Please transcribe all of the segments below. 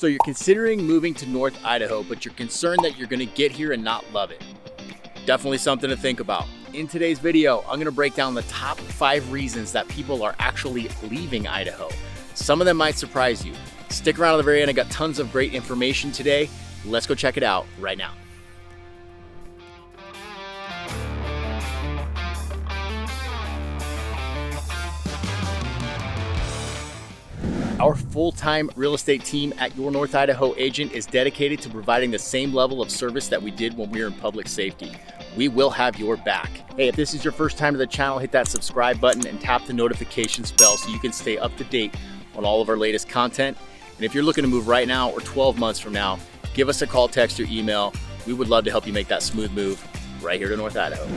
So you're considering moving to North Idaho, but you're concerned that you're gonna get here and not love it. Definitely something to think about. In today's video, I'm gonna break down the top 5 reasons that people are actually leaving Idaho. Some of them might surprise you. Stick around to the very end, I got tons of great information today. Let's go check it out right now. Our full-time real estate team at your North Idaho agent is dedicated to providing the same level of service that we did when we were in public safety. We will have your back. Hey, if this is your first time to the channel, hit that subscribe button and tap the notifications bell so you can stay up to date on all of our latest content. And if you're looking to move right now or 12 months from now, give us a call, text, or email. We would love to help you make that smooth move right here to North Idaho.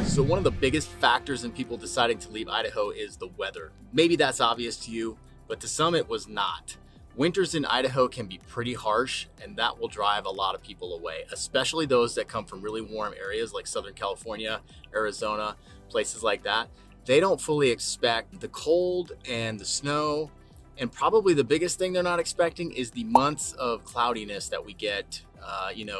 So one of the biggest factors in people deciding to leave Idaho is the weather. Maybe that's obvious to you, but to some it was not. Winters in Idaho can be pretty harsh, and that will drive a lot of people away, especially those that come from really warm areas like Southern California, Arizona, places like that. They don't fully expect the cold and the snow, and probably the biggest thing they're not expecting is the months of cloudiness that we get,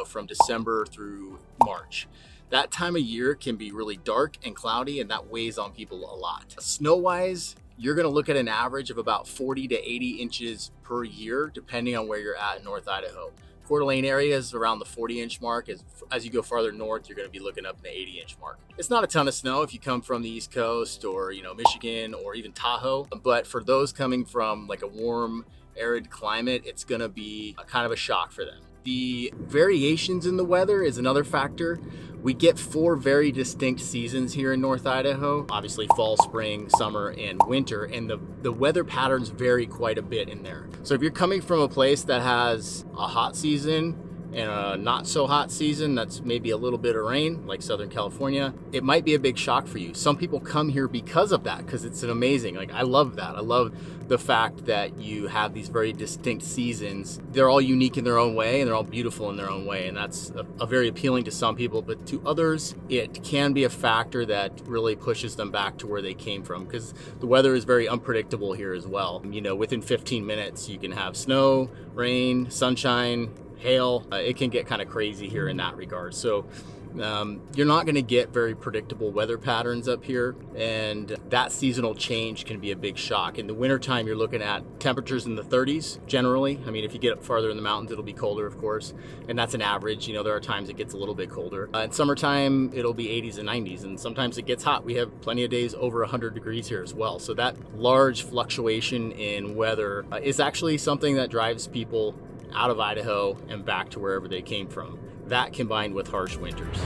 from December through March. That time of year can be really dark and cloudy, and that weighs on people a lot. Snow-wise, you're gonna look at an average of about 40 to 80 inches per year, depending on where you're at in North Idaho. Coeur d'Alene area is around the 40-inch mark. As you go farther north, you're gonna be looking up in the 80-inch mark. It's not a ton of snow if you come from the East Coast or Michigan or even Tahoe, but for those coming from like a warm, arid climate, it's gonna be a kind of a shock for them. The variations in the weather is another factor. We get 4 very distinct seasons here in North Idaho. Obviously fall, spring, summer, and winter, and the weather patterns vary quite a bit in there. So if you're coming from a place that has a hot season and a not so hot season that's maybe a little bit of rain, like Southern California, it might be a big shock for you. Some people come here because of that, because it's an amazing, I love that. I love the fact that you have these very distinct seasons. They're all unique in their own way, and they're all beautiful in their own way, and that's a very appealing to some people, but to others, it can be a factor that really pushes them back to where they came from, because the weather is very unpredictable here as well. Within 15 minutes, you can have snow, rain, sunshine, hail. It can get kind of crazy here in that regard. So you're not going to get very predictable weather patterns up here, and that seasonal change can be a big shock. In the wintertime, you're looking at temperatures in the 30s generally. If you get up farther in the mountains, it'll be colder, of course, and that's an average. There are times it gets a little bit colder. In summertime, it'll be 80s and 90s, and sometimes it gets hot. We have plenty of days over 100 degrees here as well. So that large fluctuation in weather is actually something that drives people out of Idaho and back to wherever they came from. That combined with harsh winters.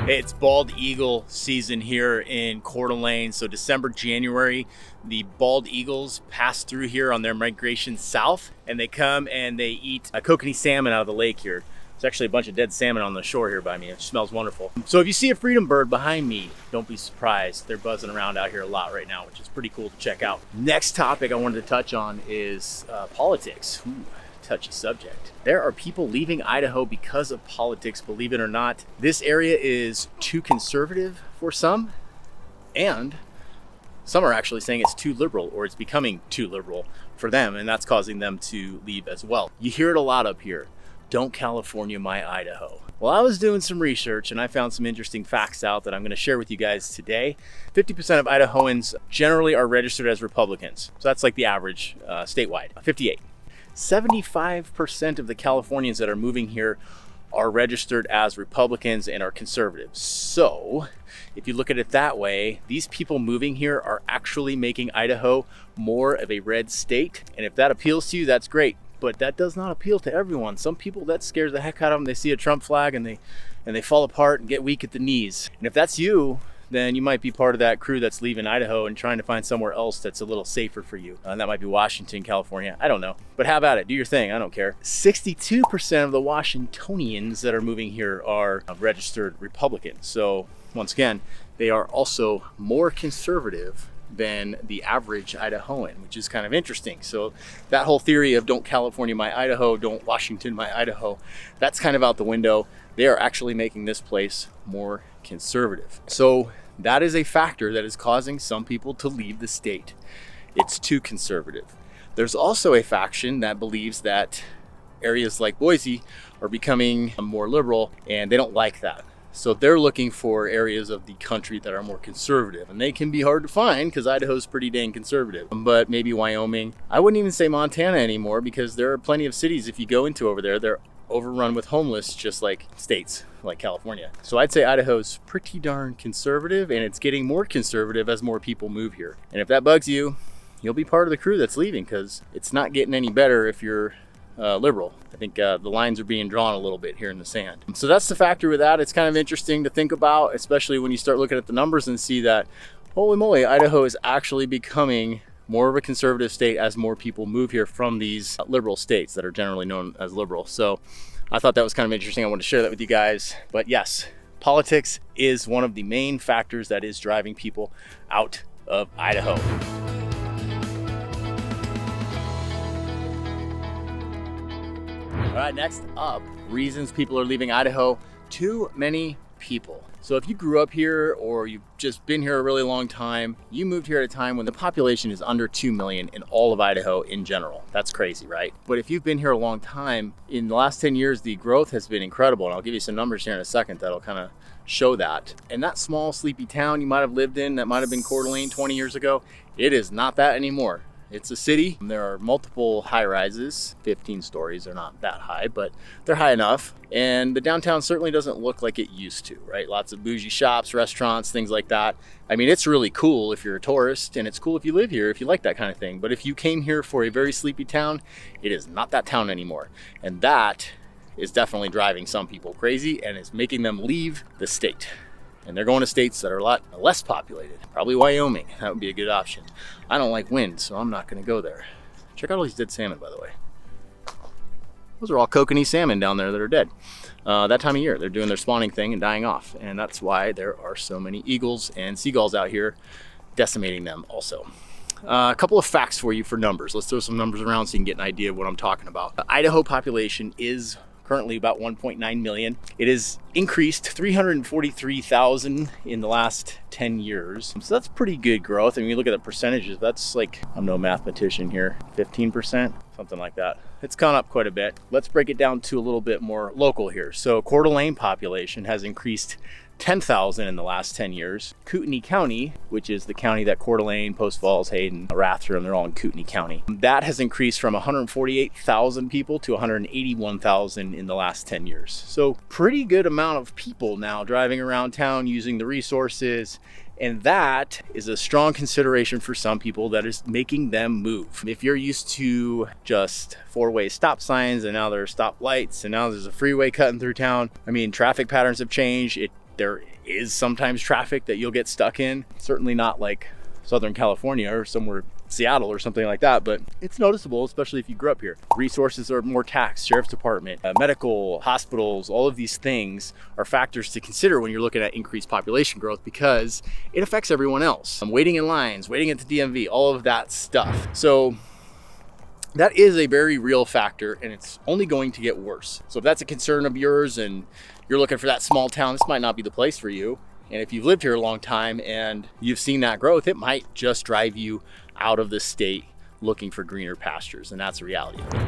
It's bald eagle season here in Coeur d'Alene. So December, January, the bald eagles pass through here on their migration south, and they come and they eat a kokanee salmon out of the lake here. There's actually a bunch of dead salmon on the shore here by me. It smells wonderful. So if you see a freedom bird behind me, don't be surprised. They're buzzing around out here a lot right now, which is pretty cool to check out. Next topic I wanted to touch on is politics. Ooh, touchy subject. There are people leaving Idaho because of politics, believe it or not. This area is too conservative for some, and some are actually saying it's too liberal, or it's becoming too liberal for them, and that's causing them to leave as well. You hear it a lot up here. Don't California my Idaho. Well, I was doing some research and I found some interesting facts out that I'm going to share with you guys today. 50% of Idahoans generally are registered as Republicans. So that's like the average statewide. 58. 75% of the Californians that are moving here are registered as Republicans and are conservatives. So if you look at it that way, these people moving here are actually making Idaho more of a red state. And if that appeals to you, that's great. But that does not appeal to everyone. Some people, that scares the heck out of them. They see a Trump flag and they fall apart and get weak at the knees. And if that's you, then you might be part of that crew that's leaving Idaho and trying to find somewhere else that's a little safer for you. And that might be Washington, California. I don't know. But have at it. Do your thing. I don't care. 62% of the Washingtonians that are moving here are registered Republicans. So once again, they are also more conservative than the average Idahoan, which is kind of interesting. So that whole theory of don't California my Idaho, don't Washington my Idaho, that's kind of out the window. They are actually making this place more conservative. So That is a factor that is causing some people to leave the state. It's too conservative. There's also a faction that believes that areas like Boise are becoming more liberal, and they don't like that. So they're looking for areas of the country that are more conservative, and they can be hard to find because Idaho's pretty dang conservative. But maybe Wyoming. I wouldn't even say Montana anymore, because there are plenty of cities if you go into over there, they're overrun with homeless, just like states like California. So I'd say Idaho's pretty darn conservative, and it's getting more conservative as more people move here. And if that bugs you, you'll be part of the crew that's leaving, because it's not getting any better if you're liberal. I think the lines are being drawn a little bit here in the sand. So that's the factor with that. It's kind of interesting to think about, especially when you start looking at the numbers and see that, holy moly, Idaho is actually becoming more of a conservative state as more people move here from these liberal states that are generally known as liberal. So I thought that was kind of interesting. I wanted to share that with you guys. But yes, politics is one of the main factors that is driving people out of Idaho. All right, next up, reasons people are leaving Idaho. Too many people. So if you grew up here or you've just been here a really long time, you moved here at a time when the population is under 2 million in all of Idaho in general. That's crazy, right? But if you've been here a long time, in the last 10 years, the growth has been incredible. And I'll give you some numbers here in a second that'll kind of show that. And that small, sleepy town you might have lived in, that might have been Coeur d'Alene 20 years ago, it is not that anymore. It's a city. There are multiple high rises. 15 stories are not that high, but they're high enough. And the downtown certainly doesn't look like it used to, right? Lots of bougie shops, restaurants, things like that. I mean, it's really cool if you're a tourist, and it's cool if you live here, if you like that kind of thing. But if you came here for a very sleepy town, it is not that town anymore. And that is definitely driving some people crazy, and is making them leave the state. And they're going to states that are a lot less populated. Probably Wyoming, that would be a good option. I don't like wind, so I'm not gonna go there. Check out all these dead salmon, by the way. Those are all kokanee salmon down there that are dead. That time of year, they're doing their spawning thing and dying off. And that's why there are so many eagles and seagulls out here, decimating them also. A couple of facts for you for numbers. Let's throw some numbers around so you can get an idea of what I'm talking about. The Idaho population is currently about 1.9 million. It has increased 343,000 in the last 10 years. So that's pretty good growth. I mean, you look at the percentages, that's like, I'm no mathematician here, 15%, something like that. It's gone up quite a bit. Let's break it down to a little bit more local here. So Coeur d'Alene population has increased 10,000 in the last 10 years. Kootenai County, which is the county that Coeur d'Alene, Post Falls, Hayden, Rathdrum, they're all in Kootenai County. That has increased from 148,000 people to 181,000 in the last 10 years. So pretty good amount of people now driving around town using the resources. And that is a strong consideration for some people that is making them move. If you're used to just four-way stop signs, and now there are stop lights, and now there's a freeway cutting through town. I mean, traffic patterns have changed. There is sometimes traffic that you'll get stuck in. Certainly not like Southern California or somewhere, Seattle or something like that, but it's noticeable, especially if you grew up here. Resources are more taxed, sheriff's department, medical, hospitals, all of these things are factors to consider when you're looking at increased population growth, because it affects everyone else. Waiting in lines, waiting at the DMV, all of that stuff. So that is a very real factor, and it's only going to get worse. So if that's a concern of yours and you're looking for that small town, this might not be the place for you. And if you've lived here a long time and you've seen that growth, it might just drive you out of the state looking for greener pastures, and that's the reality of it.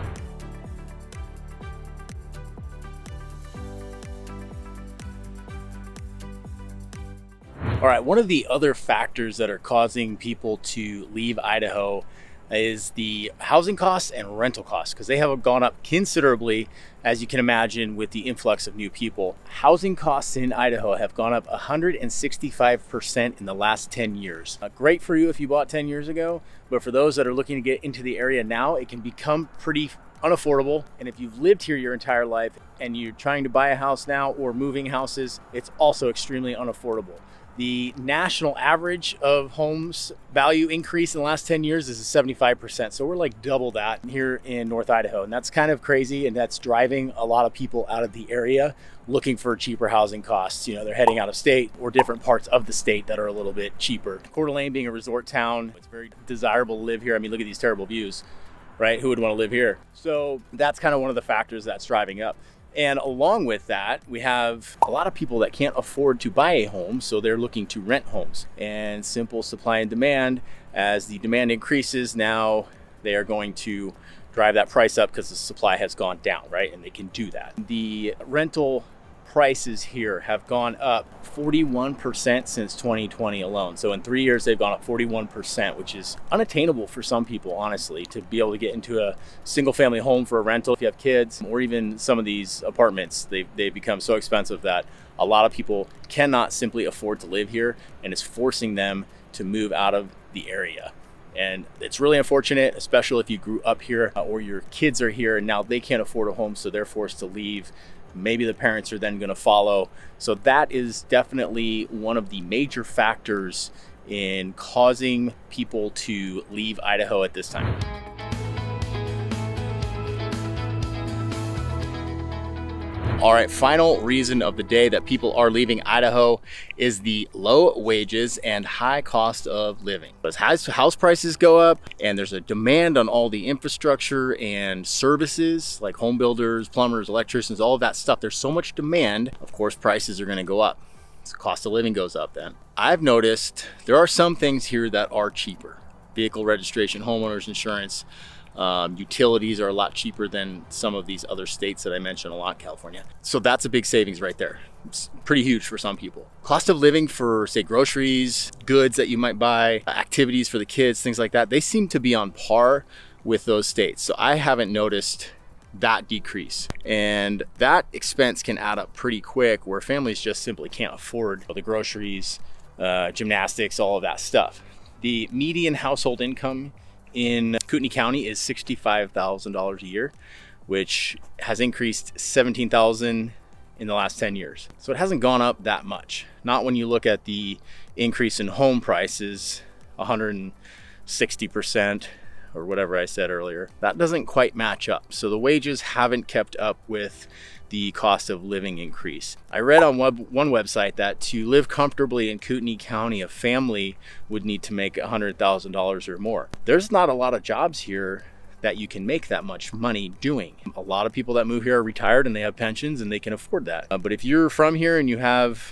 All right, one of the other factors that are causing people to leave Idaho is the housing costs and rental costs, because they have gone up considerably, as you can imagine, with the influx of new people. Housing costs in Idaho have gone up 165% in the last 10 years. Great for you if you bought 10 years ago, but for those that are looking to get into the area now, it can become pretty unaffordable. And if you've lived here your entire life and you're trying to buy a house now or moving houses, it's also extremely unaffordable. The national average of homes value increase in the last 10 years is 75%. So we're like double that here in North Idaho. And that's kind of crazy. And that's driving a lot of people out of the area looking for cheaper housing costs. You know, they're heading out of state or different parts of the state that are a little bit cheaper. Coeur d'Alene being a resort town, it's very desirable to live here. I mean, look at these terrible views, right? Who would want to live here? So that's kind of one of the factors that's driving up. And along with that, we have a lot of people that can't afford to buy a home, so they're looking to rent homes. And simple supply and demand, as the demand increases, now they are going to drive that price up because the supply has gone down, right? And they can do that. The rental prices here have gone up 41% since 2020 alone. So in 3 years, they've gone up 41%, which is unattainable for some people, honestly, to be able to get into a single family home for a rental if you have kids, or even some of these apartments. They've become so expensive that a lot of people cannot simply afford to live here, and it's forcing them to move out of the area. And it's really unfortunate, especially if you grew up here or your kids are here and now they can't afford a home, so they're forced to leave. Maybe the parents are then going to follow. So that is definitely one of the major factors in causing people to leave Idaho at this time. All right, final reason of the day that people are leaving Idaho is the low wages and high cost of living. As house prices go up and there's a demand on all the infrastructure and services like home builders, plumbers, electricians, all of that stuff, there's so much demand, of course, prices are gonna go up. So cost of living goes up then. I've noticed there are some things here that are cheaper. Vehicle registration, homeowners insurance, utilities are a lot cheaper than some of these other states that I mentioned a lot, California. So that's a big savings right there. It's pretty huge for some people. Cost of living for, say, groceries, goods that you might buy, activities for the kids, things like that, they seem to be on par with those states. So I haven't noticed that decrease. And that expense can add up pretty quick where families just simply can't afford the groceries, gymnastics, all of that stuff. The median household income in Kootenai County is $65,000 a year, which has increased $17,000 in the last 10 years. So it hasn't gone up that much. Not when you look at the increase in home prices, 160% or whatever I said earlier. That doesn't quite match up. So the wages haven't kept up with the cost of living increase. I read on one website that to live comfortably in Kootenai County, a family would need to make $100,000 or more. There's not a lot of jobs here that you can make that much money doing. A lot of people that move here are retired and they have pensions and they can afford that. But if you're from here and you have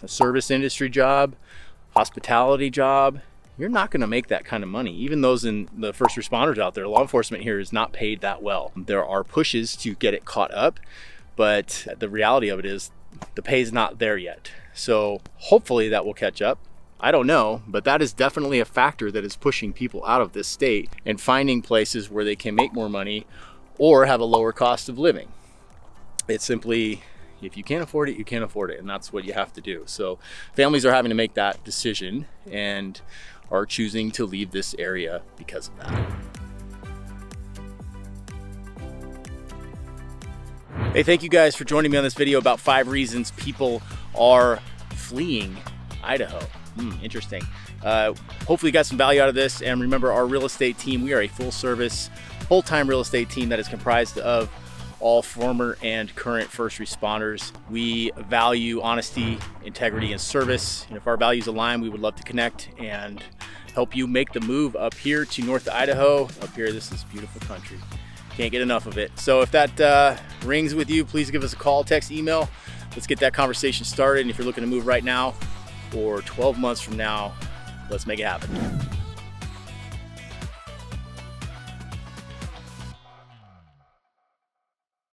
a service industry job, hospitality job, you're not going to make that kind of money. Even those in the first responders out there, law enforcement here is not paid that well. There are pushes to get it caught up, but the reality of it is the pay is not there yet. So hopefully that will catch up. I don't know, but that is definitely a factor that is pushing people out of this state and finding places where they can make more money or have a lower cost of living. It's simply, if you can't afford it, you can't afford it, and that's what you have to do. So families are having to make that decision and are choosing to leave this area because of that. Hey, thank you guys for joining me on this video about 5 reasons people are fleeing Idaho. Interesting. Hopefully you got some value out of this. And remember, our real estate team, we are a full service, full-time real estate team that is comprised of all former and current first responders. We value honesty, integrity, and service. And if our values align, we would love to connect and help you make the move up here to North Idaho. Up here, this is beautiful country. Can't get enough of it. So if that rings with you, please give us a call, text, email. Let's get that conversation started. And if you're looking to move right now or 12 months from now, let's make it happen.